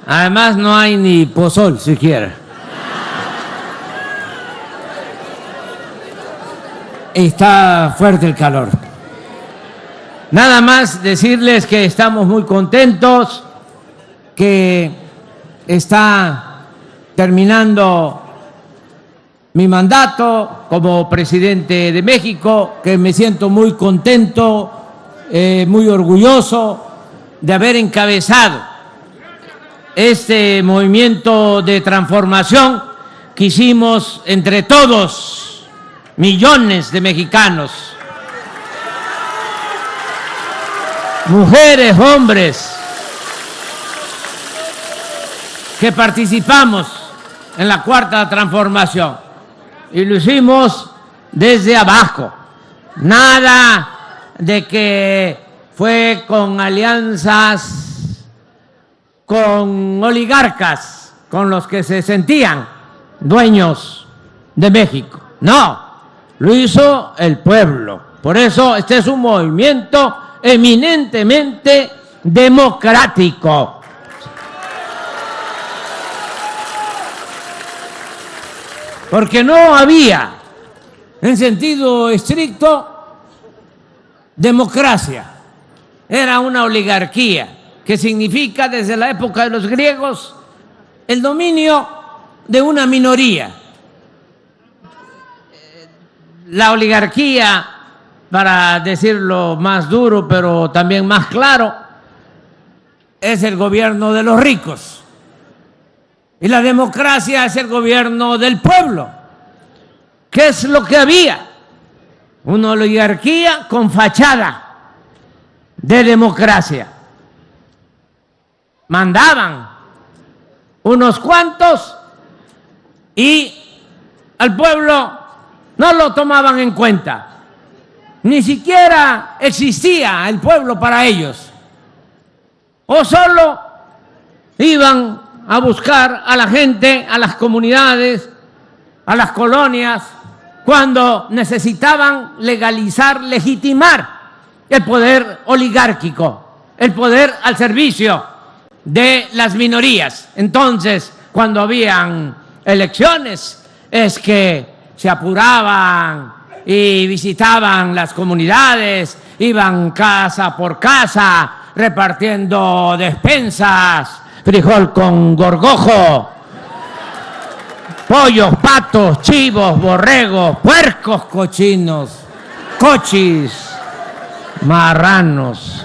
Además no hay ni pozol siquiera. Está fuerte el calor. Nada más decirles que estamos muy contentos, que está terminando mi mandato como presidente de México, que me siento muy contento, muy orgulloso de haber encabezado este movimiento de transformación que hicimos entre todos, millones de mexicanos, mujeres, hombres, que participamos en la Cuarta Transformación. Y lo hicimos desde abajo. Nada de que fue con alianzas con oligarcas, con los que se sentían dueños de México. No, lo hizo el pueblo. Por eso este es un movimiento eminentemente democrático. Porque no había, en sentido estricto, democracia. Era una oligarquía, que significa desde la época de los griegos el dominio de una minoría. La oligarquía, para decirlo más duro pero también más claro, es el gobierno de los ricos. Y la democracia es el gobierno del pueblo. ¿Qué es lo que había? Una oligarquía con fachada de democracia. Mandaban unos cuantos y al pueblo no lo tomaban en cuenta. Ni siquiera existía el pueblo para ellos. O solo iban a buscar a la gente, a las comunidades, a las colonias, cuando necesitaban legalizar, legitimar el poder oligárquico, el poder al servicio de las minorías. Entonces, cuando habían elecciones, es que se apuraban y visitaban las comunidades, iban casa por casa repartiendo despensas, frijol con gorgojo, pollos, patos, chivos, borregos, puercos, cochinos, cochis, marranos,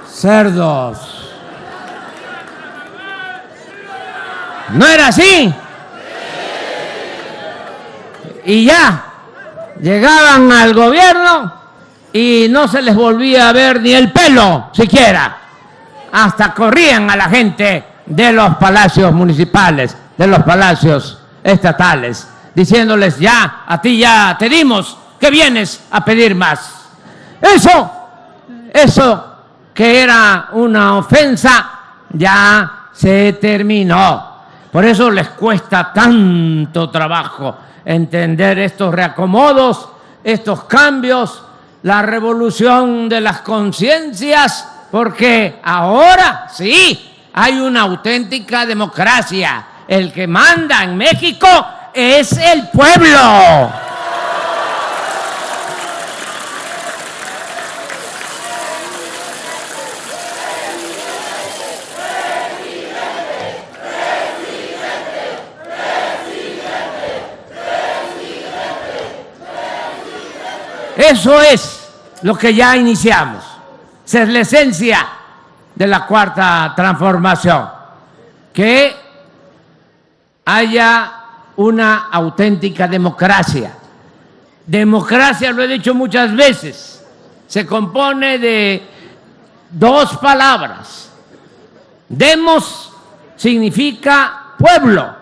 cerdos. ¿No era así? Y ya llegaban al gobierno y no se les volvía a ver ni el pelo siquiera. Hasta corrían a la gente de los palacios municipales, de los palacios estatales, diciéndoles: ya, a ti ya te dimos, ¿qué vienes a pedir más? Eso que era una ofensa ya se terminó. Por eso les cuesta tanto trabajo entender estos reacomodos, estos cambios, la revolución de las conciencias, porque ahora sí hay una auténtica democracia. El que manda en México es el pueblo. Eso es lo que ya iniciamos. Esa es la esencia de la Cuarta Transformación. Que haya una auténtica democracia. Democracia, lo he dicho muchas veces, se compone de dos palabras. Demos significa pueblo.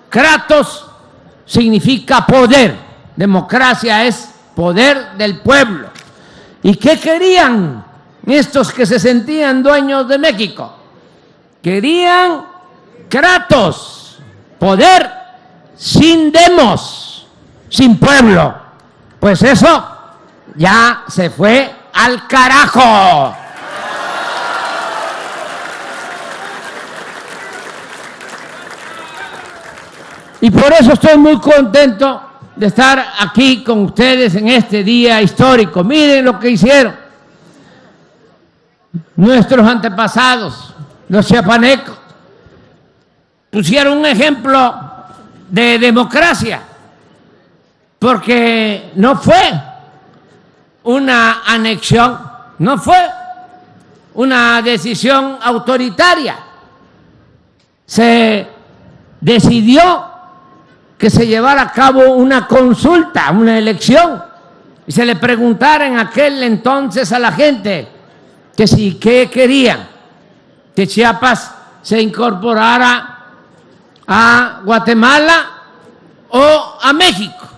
Kratos significa poder. Democracia es poder del pueblo. ¿Y qué querían estos que se sentían dueños de México? Querían Kratos, poder sin demos, sin pueblo. Pues eso ya se fue al carajo. Y por eso estoy muy contento de estar aquí con ustedes en este día histórico. Miren lo que hicieron nuestros antepasados, los chiapanecos. Pusieron un ejemplo de democracia, porque no fue una anexión, no fue una decisión autoritaria. Se decidió que se llevara a cabo una consulta, una elección, y se le preguntara en aquel entonces a la gente que si qué querían, que Chiapas se incorporara a Guatemala o a México.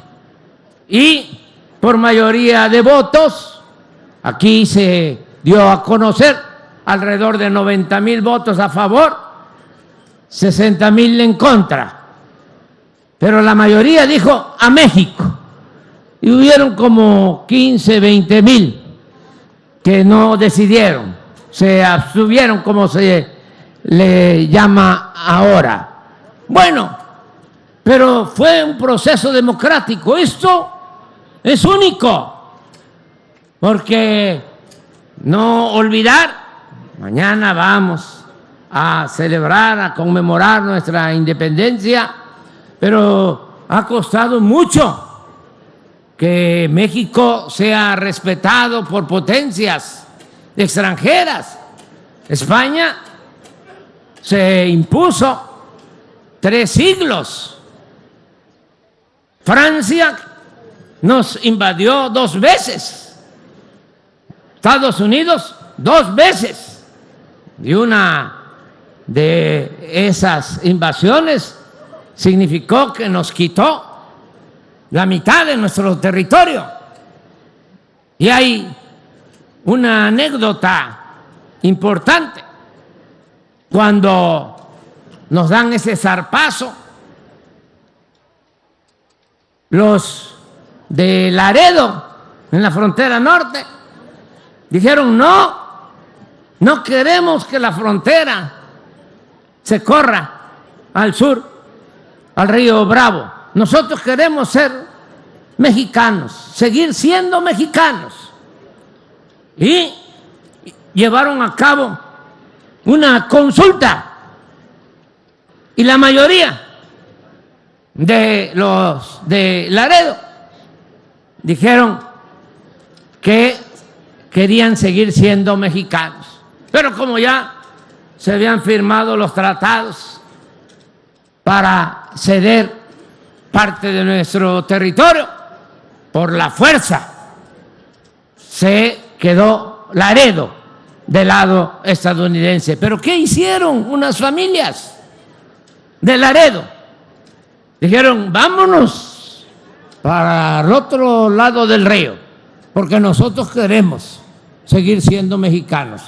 Y por mayoría de votos, aquí se dio a conocer alrededor de 90,000 votos a favor, 60,000 en contra. Pero la mayoría dijo a México. Y hubieron como 15, 20,000 que no decidieron, se abstuvieron, como se le llama ahora. Bueno, pero fue un proceso democrático. Esto es único, porque no olvidar, mañana vamos a celebrar, a conmemorar nuestra independencia, pero ha costado mucho que México sea respetado por potencias extranjeras. España se impuso 3 siglos. Francia nos invadió 2 veces. Estados Unidos 2 veces. Y una de esas invasiones significó que nos quitó la mitad de nuestro territorio. Y hay una anécdota importante. Cuando nos dan ese zarpazo, los de Laredo, en la frontera norte, dijeron: no queremos que la frontera se corra al sur, al río Bravo. Nosotros queremos ser mexicanos, seguir siendo mexicanos. Y llevaron a cabo una consulta, y la mayoría de los de Laredo dijeron que querían seguir siendo mexicanos. Pero como ya se habían firmado los tratados para ceder parte de nuestro territorio, por la fuerza se quedó Laredo del lado estadounidense. ¿Pero qué hicieron unas familias de Laredo? Dijeron: vámonos para el otro lado del río, porque nosotros queremos seguir siendo mexicanos.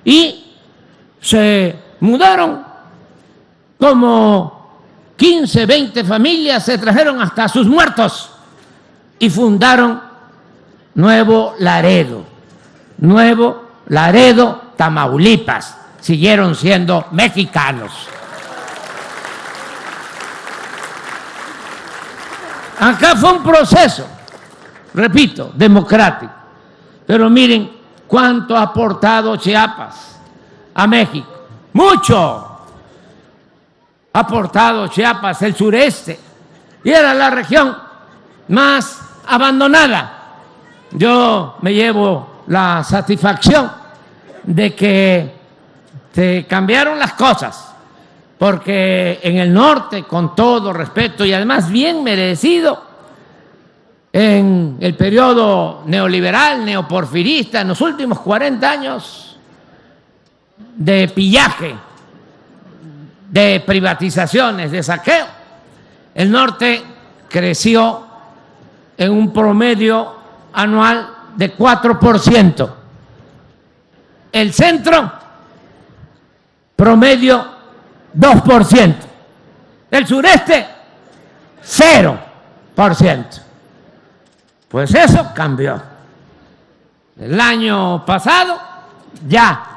Y se mudaron como 15, 20 familias, se trajeron hasta sus muertos y fundaron Nuevo Laredo, Tamaulipas. Siguieron siendo mexicanos. Acá fue un proceso, repito, democrático. Pero miren cuánto ha aportado Chiapas a México. Mucho ha aportado Chiapas, el sureste, y era la región más abandonada. Yo me llevo la satisfacción de que se cambiaron las cosas, porque en el norte, con todo respeto y además bien merecido, en el periodo neoliberal, neoporfirista, en los últimos 40 años de pillaje, de privatizaciones, de saqueo, el norte creció en un promedio anual de 4%. El centro, promedio 2%. El sureste, 0%. Pues eso cambió. El año pasado ya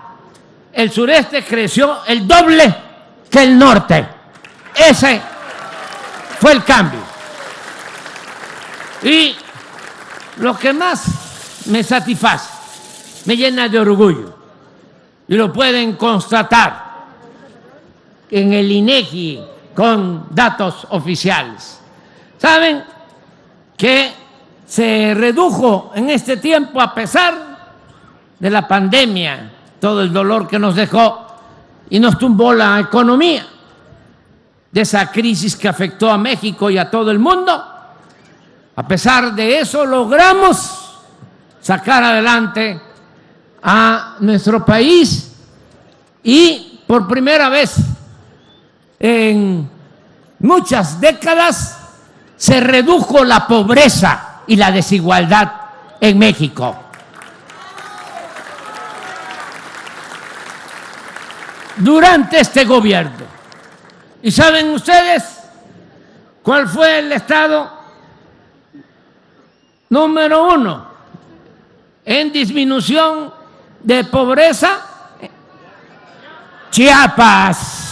el sureste creció el doble que el norte. Ese fue el cambio. Y lo que más me satisface, me llena de orgullo, y lo pueden constatar en el INEGI con datos oficiales. ¿Saben que se redujo en este tiempo, a pesar de la pandemia, todo el dolor que nos dejó y nos tumbó la economía, de esa crisis que afectó a México y a todo el mundo? A pesar de eso, logramos sacar adelante a nuestro país, y por primera vez en muchas décadas se redujo la pobreza y la desigualdad en México. Durante este gobierno. ¿Y saben ustedes cuál fue el estado número 1 en disminución de pobreza? Chiapas.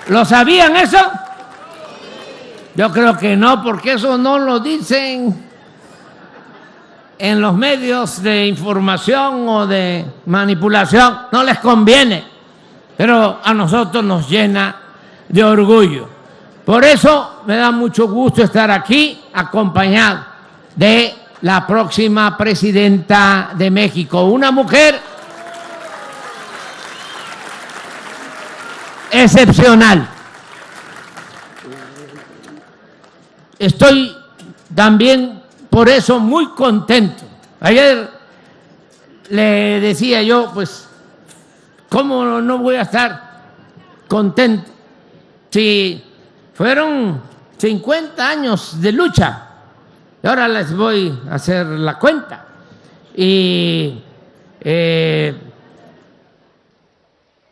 ¿Lo sabían eso? Yo creo que no, porque eso no lo dicen en los medios de información o de manipulación. No les conviene, pero a nosotros nos llena de orgullo. Por eso me da mucho gusto estar aquí acompañado de la próxima presidenta de México, una mujer excepcional. Estoy también por eso muy contento. Ayer le decía yo, pues, ¿cómo no voy a estar contento si fueron 50 años de lucha? Y ahora les voy a hacer la cuenta. Y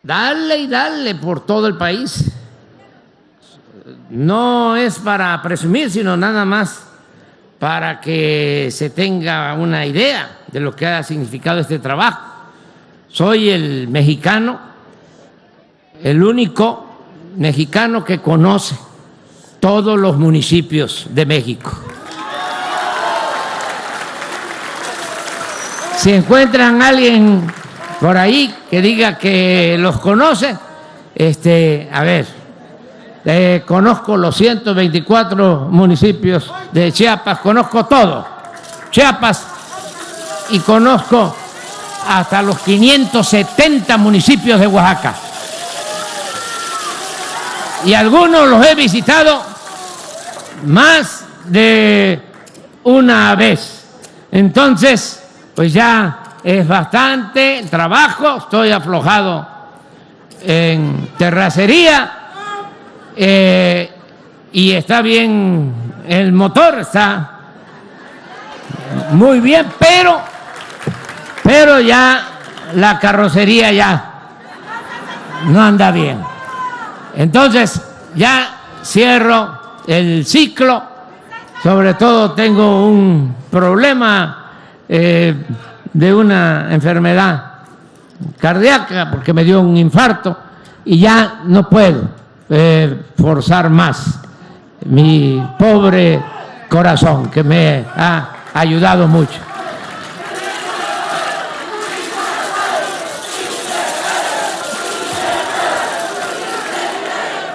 dale y dale por todo el país. No es para presumir, sino nada más para que se tenga una idea de lo que ha significado este trabajo. Soy el mexicano, el único mexicano que conoce todos los municipios de México. Si encuentran a alguien por ahí que diga que los conoce, a ver, conozco los 124 municipios de Chiapas, conozco todo Chiapas, y conozco hasta los 570 municipios de Oaxaca. Y algunos los he visitado más de una vez. Entonces, pues ya es bastante trabajo. Estoy aflojado en terracería, y está bien el motor, está muy bien, pero ya la carrocería ya no anda bien. Entonces ya cierro el ciclo. Sobre todo tengo un problema de una enfermedad cardíaca, porque me dio un infarto y ya no puedo forzar más mi pobre corazón, que me ha ayudado mucho.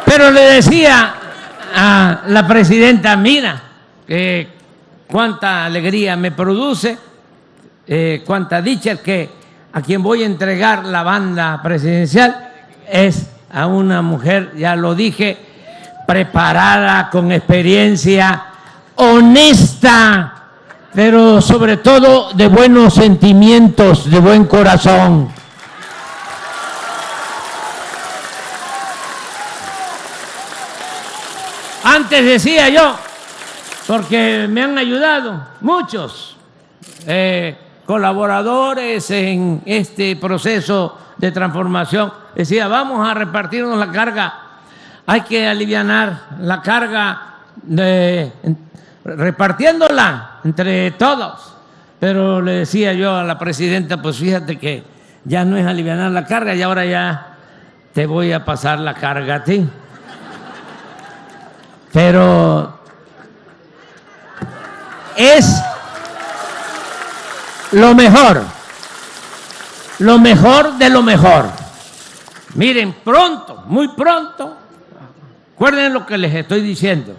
Pero le decía a la presidenta, mira, cuánta alegría me produce, cuánta dicha, que a quien voy a entregar la banda presidencial es a una mujer, ya lo dije, preparada, con experiencia, honesta, pero sobre todo de buenos sentimientos, de buen corazón. Antes decía yo, porque me han ayudado muchos colaboradores en este proceso de transformación, decía, vamos a repartirnos la carga, hay que alivianar la carga, repartiéndola entre todos. Pero le decía yo a la presidenta, pues fíjate que ya no es alivianar la carga, y ahora ya te voy a pasar la carga a ti. Pero es lo mejor de lo mejor. Miren, pronto, muy pronto, recuerden lo que les estoy diciendo,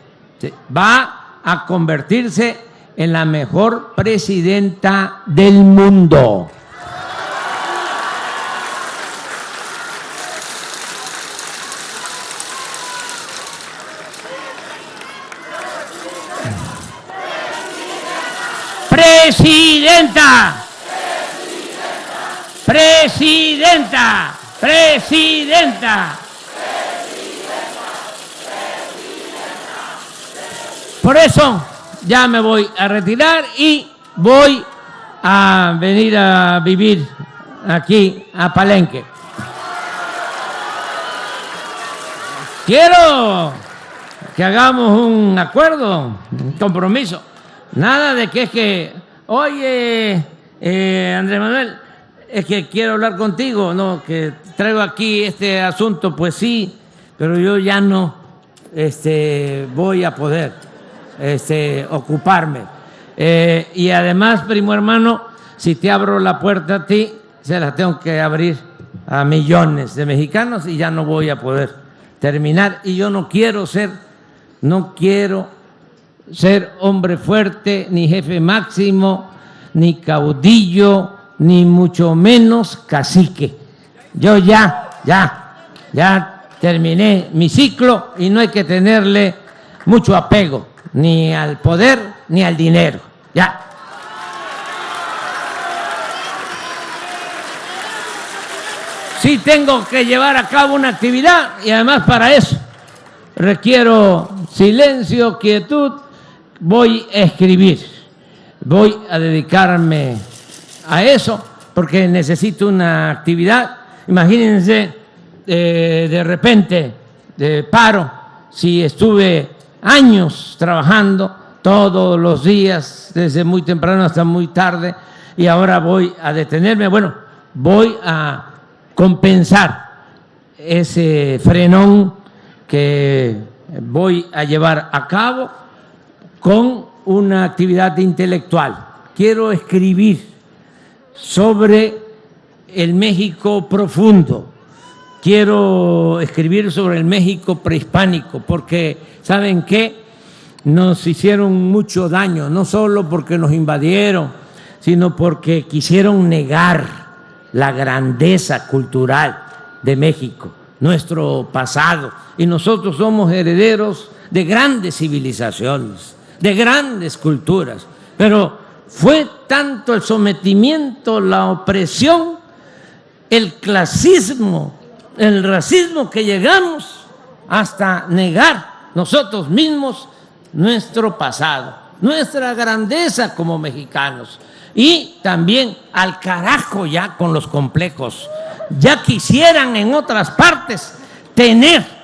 va a convertirse en la mejor presidenta del mundo. Presidenta, presidenta, presidenta. Por eso ya me voy a retirar y voy a venir a vivir aquí a Palenque. Quiero que hagamos un acuerdo, un compromiso. Nada de que es que, oye, Andrés Manuel, es que quiero hablar contigo, no, que traigo aquí este asunto, pues sí, pero yo ya no voy a poder ocuparme. Y además, primo hermano, si te abro la puerta a ti, se la tengo que abrir a millones de mexicanos y ya no voy a poder terminar. Y yo no quiero ser hombre fuerte, ni jefe máximo, ni caudillo, ni mucho menos cacique. Yo ya terminé mi ciclo y no hay que tenerle mucho apego, ni al poder, ni al dinero. Ya. Sí tengo que llevar a cabo una actividad y además para eso requiero silencio, quietud. Voy a escribir, voy a dedicarme a eso porque necesito una actividad. Imagínense, de repente, de paro, si estuve años trabajando todos los días, desde muy temprano hasta muy tarde, y ahora voy a detenerme. Bueno, voy a compensar ese frenón que voy a llevar a cabo con una actividad intelectual. Quiero escribir sobre el México profundo, quiero escribir sobre el México prehispánico, porque ¿saben qué? Nos hicieron mucho daño, no solo porque nos invadieron, sino porque quisieron negar la grandeza cultural de México, nuestro pasado, y nosotros somos herederos de grandes civilizaciones, de grandes culturas, pero fue tanto el sometimiento, la opresión, el clasismo, el racismo, que llegamos hasta negar nosotros mismos nuestro pasado, nuestra grandeza como mexicanos, y también al carajo ya con los complejos. Ya quisieran en otras partes tener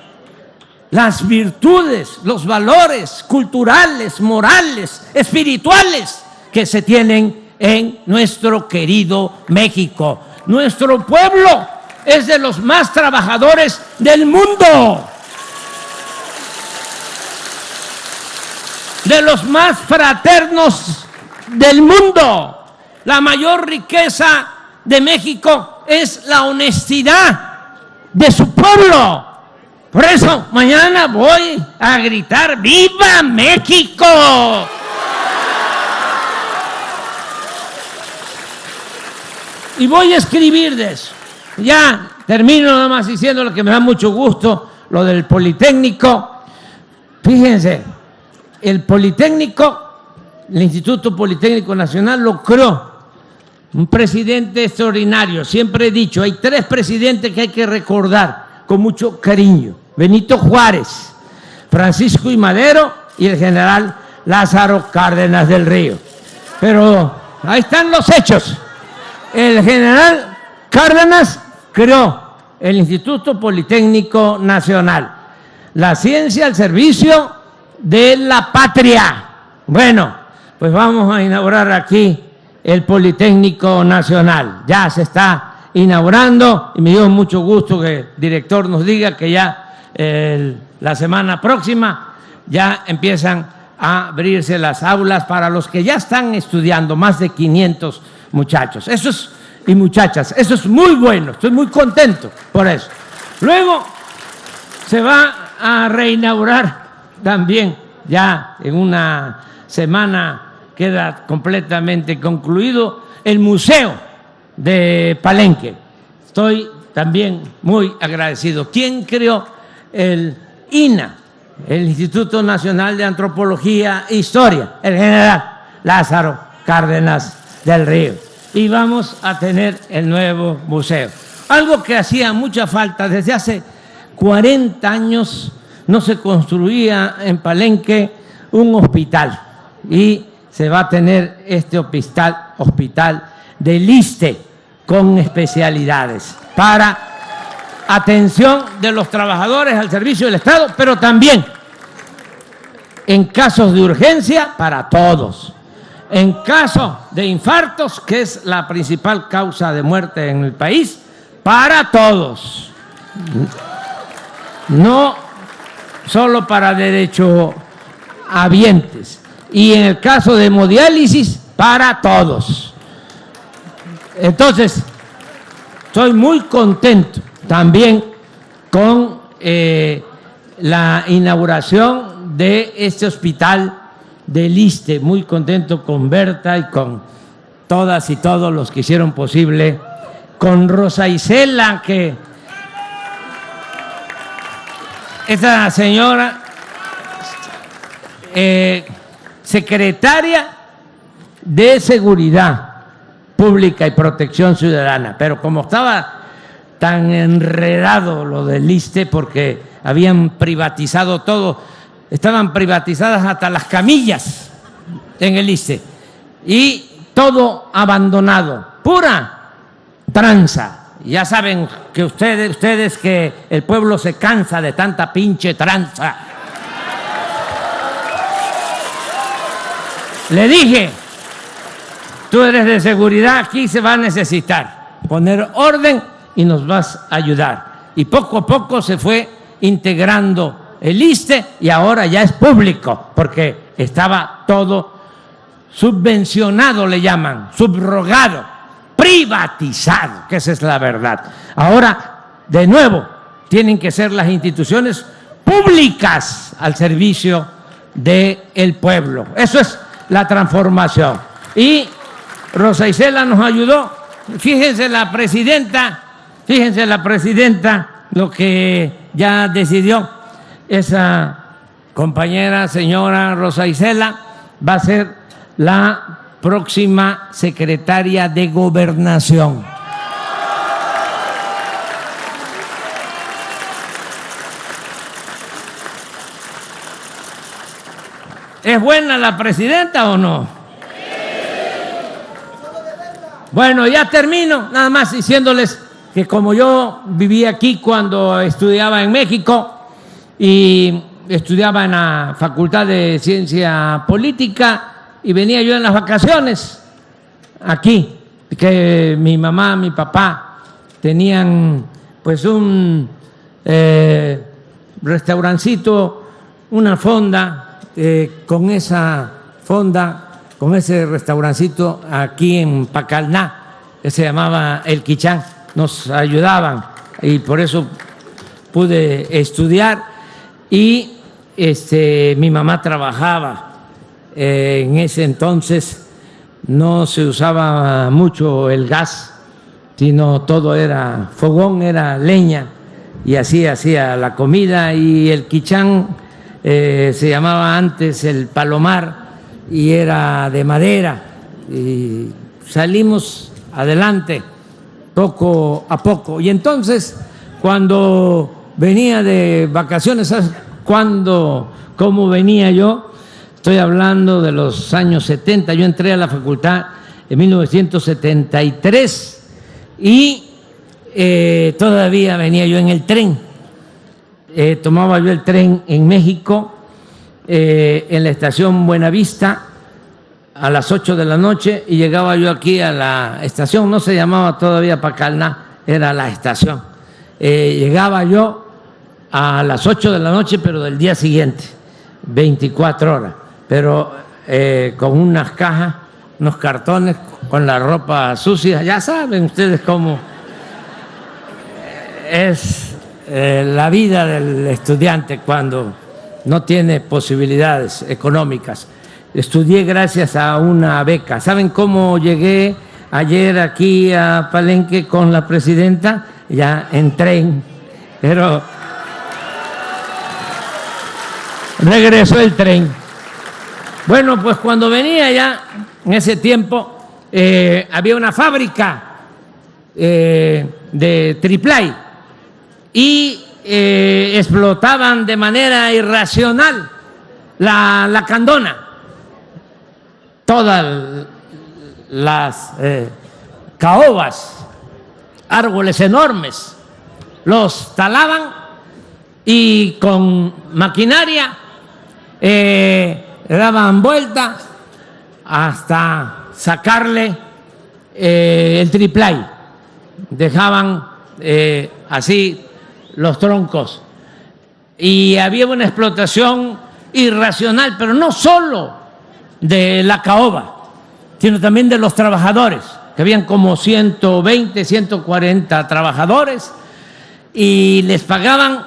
las virtudes, los valores culturales, morales, espirituales que se tienen en nuestro querido México. Nuestro pueblo es de los más trabajadores del mundo, de los más fraternos del mundo. La mayor riqueza de México es la honestidad de su pueblo. Por eso mañana voy a gritar ¡Viva México! Y voy a escribir de eso. Ya termino nada más diciendo lo que me da mucho gusto, lo del Politécnico. Fíjense, el Politécnico, el Instituto Politécnico Nacional, lo creó un presidente extraordinario. Siempre he dicho, hay 3 presidentes que hay que recordar con mucho cariño: Benito Juárez, Francisco I. Madero y el general Lázaro Cárdenas del Río. Pero ahí están los hechos. El general Cárdenas creó el Instituto Politécnico Nacional, la ciencia al servicio de la patria. Bueno, pues vamos a inaugurar aquí el Politécnico Nacional. Ya se está inaugurando, y me dio mucho gusto que el director nos diga que ya la semana próxima ya empiezan a abrirse las aulas para los que ya están estudiando, más de 500 muchachos. Y muchachas, eso es muy bueno, estoy muy contento por eso. Luego se va a reinaugurar también, ya en una semana queda completamente concluido, el Museo de Palenque. Estoy también muy agradecido. ¿Quién creó el INA, el Instituto Nacional de Antropología e Historia? El general Lázaro Cárdenas del Río. Y vamos a tener el nuevo museo. Algo que hacía mucha falta desde hace 40 años, no se construía en Palenque un hospital, y se va a tener este hospital del ISSSTE con especialidades para atención de los trabajadores al servicio del Estado, pero también en casos de urgencia para todos. En caso de infartos, que es la principal causa de muerte en el país, para todos. No solo para derechohabientes. Y en el caso de hemodiálisis, para todos. Entonces, estoy muy contento también con la inauguración de este hospital del ISSSTE, muy contento con Berta y con todas y todos los que hicieron posible, con Rosa Isela, que esta señora, secretaria de Seguridad Pública y Protección Ciudadana, pero como estaba tan enredado lo del ISSSTE porque habían privatizado todo, estaban privatizadas hasta las camillas en el ISSSTE y todo abandonado, pura tranza. Ya saben que ustedes que el pueblo se cansa de tanta pinche tranza. Le dije, tú eres de seguridad, aquí se va a necesitar poner orden y nos vas a ayudar. Y poco a poco se fue integrando el ISSSTE y ahora ya es público, porque estaba todo subvencionado, le llaman, subrogado, privatizado, que esa es la verdad. Ahora, de nuevo, tienen que ser las instituciones públicas al servicio del pueblo. Eso es la transformación. Y Rosa Isela nos ayudó. Fíjense la presidenta lo que ya decidió. Esa compañera, señora Rosa Isela, va a ser la próxima secretaria de Gobernación. ¿Es buena la presidenta o no? Bueno, ya termino, nada más diciéndoles que como yo viví aquí cuando estudiaba en México y estudiaba en la Facultad de Ciencia Política y venía yo en las vacaciones aquí, que mi mamá, mi papá tenían pues un restaurancito, una fonda, con esa fonda, con ese restaurancito aquí en Pacalná, que se llamaba El Quichán, nos ayudaban y por eso pude estudiar. Y mi mamá trabajaba, en ese entonces no se usaba mucho el gas, sino todo era fogón, era leña, y así hacía la comida. Y el Quichán se llamaba antes el Palomar y era de madera, y salimos adelante poco a poco. Y entonces, cuando venía de vacaciones, ¿sabes cómo venía yo? Estoy hablando de los años 70, yo entré a la facultad en 1973 y todavía venía yo en el tren. Tomaba yo el tren en México, en la estación Buenavista, a las 8 de la noche y llegaba yo aquí a la estación, no se llamaba todavía Pacalná, era la estación. Llegaba yo a las 8 de la noche, pero del día siguiente, 24 horas, pero con unas cajas, unos cartones, con la ropa sucia. Ya saben ustedes cómo es la vida del estudiante cuando no tiene posibilidades económicas. Estudié gracias a una beca. ¿Saben cómo llegué ayer aquí a Palenque con la presidenta? Ya en tren, pero regresó el tren. Bueno, pues cuando venía ya, en ese tiempo, había una fábrica de triplay y explotaban de manera irracional la candona. Todas las caobas, árboles enormes, los talaban y con maquinaria daban vuelta hasta sacarle el triplay. Dejaban así los troncos y había una explotación irracional, pero no solo de la caoba, sino también de los trabajadores, que habían como 120, 140 trabajadores y les pagaban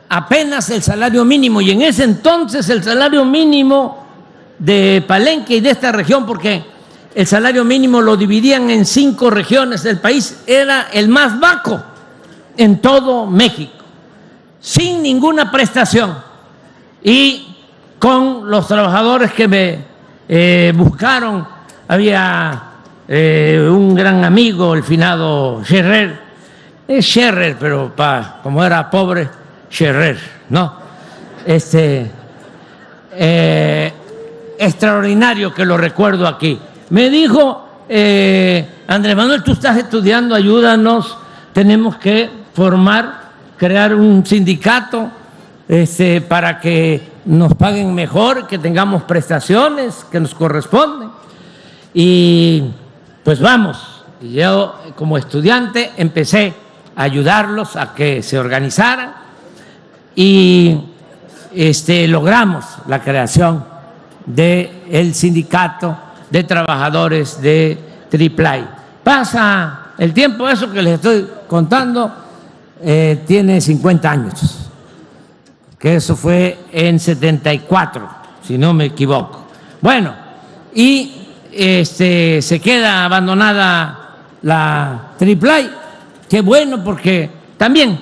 apenas el salario mínimo. Y en ese entonces el salario mínimo de Palenque y de esta región, porque el salario mínimo lo dividían en 5 regiones del país, era el más bajo en todo México, sin ninguna prestación. Y con los trabajadores que me buscaron, había un gran amigo, el finado Scherrer, es Scherrer, pero como era pobre, Scherrer, ¿no? Extraordinario que lo recuerdo aquí. Me dijo, Andrés Manuel, tú estás estudiando, ayúdanos, tenemos que crear un sindicato para que nos paguen mejor, que tengamos prestaciones que nos corresponden. Y pues vamos, y yo como estudiante empecé a ayudarlos a que se organizaran y logramos la creación del sindicato de trabajadores de triplay. Pasa el tiempo, eso que les estoy contando tiene 50 años, que eso fue en 74, si no me equivoco. Bueno, y se queda abandonada la triplay. Qué bueno, porque también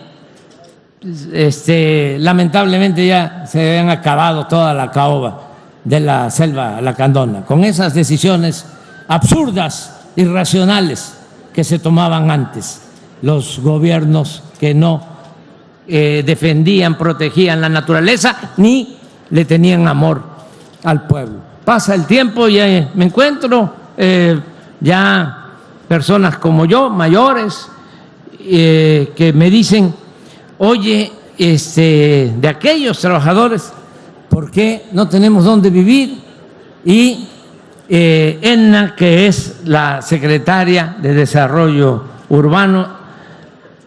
lamentablemente ya se habían acabado toda la caoba de la selva lacandona, con esas decisiones absurdas, irracionales que se tomaban antes los gobiernos que no defendían, protegían la naturaleza ni le tenían amor al pueblo. Pasa el tiempo y me encuentro ya personas como yo, mayores, que me dicen, oye, de aquellos trabajadores, ¿por qué no tenemos dónde vivir? Y Enna, que es la secretaria de Desarrollo Urbano,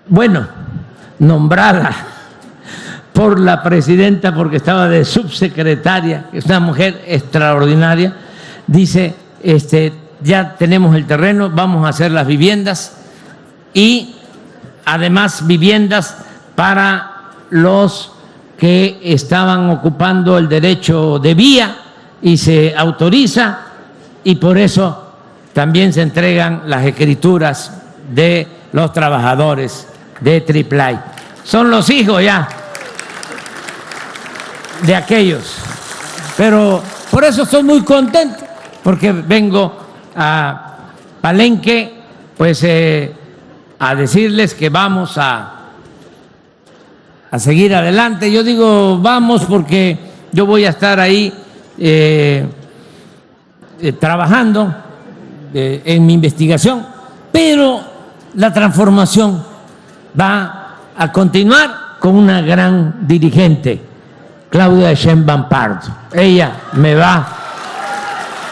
bueno, nombrada por la presidenta porque estaba de subsecretaria, que es una mujer extraordinaria, dice, ya tenemos el terreno, vamos a hacer las viviendas y además viviendas para los que estaban ocupando el derecho de vía y se autoriza, y por eso también se entregan las escrituras de los trabajadores de triplay. Son los hijos ya de aquellos, pero por eso estoy muy contento, porque vengo a Palenque pues a decirles que vamos a seguir adelante. Yo digo vamos porque yo voy a estar ahí trabajando en mi investigación, pero la transformación va a continuar con una gran dirigente, Claudia Sheinbaum Pardo. Ella me va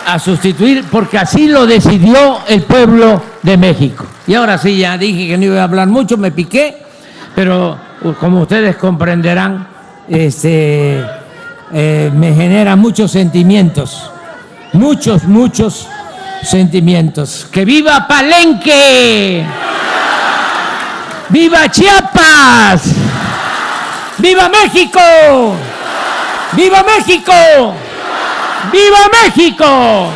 a sustituir, porque así lo decidió el pueblo de México. Y ahora sí, ya dije que no iba a hablar mucho, me piqué, pero como ustedes comprenderán, me genera muchos sentimientos, muchos sentimientos. ¡Que viva Palenque! ¡Viva Chiapas! ¡Viva México! ¡Viva México! ¡Viva México!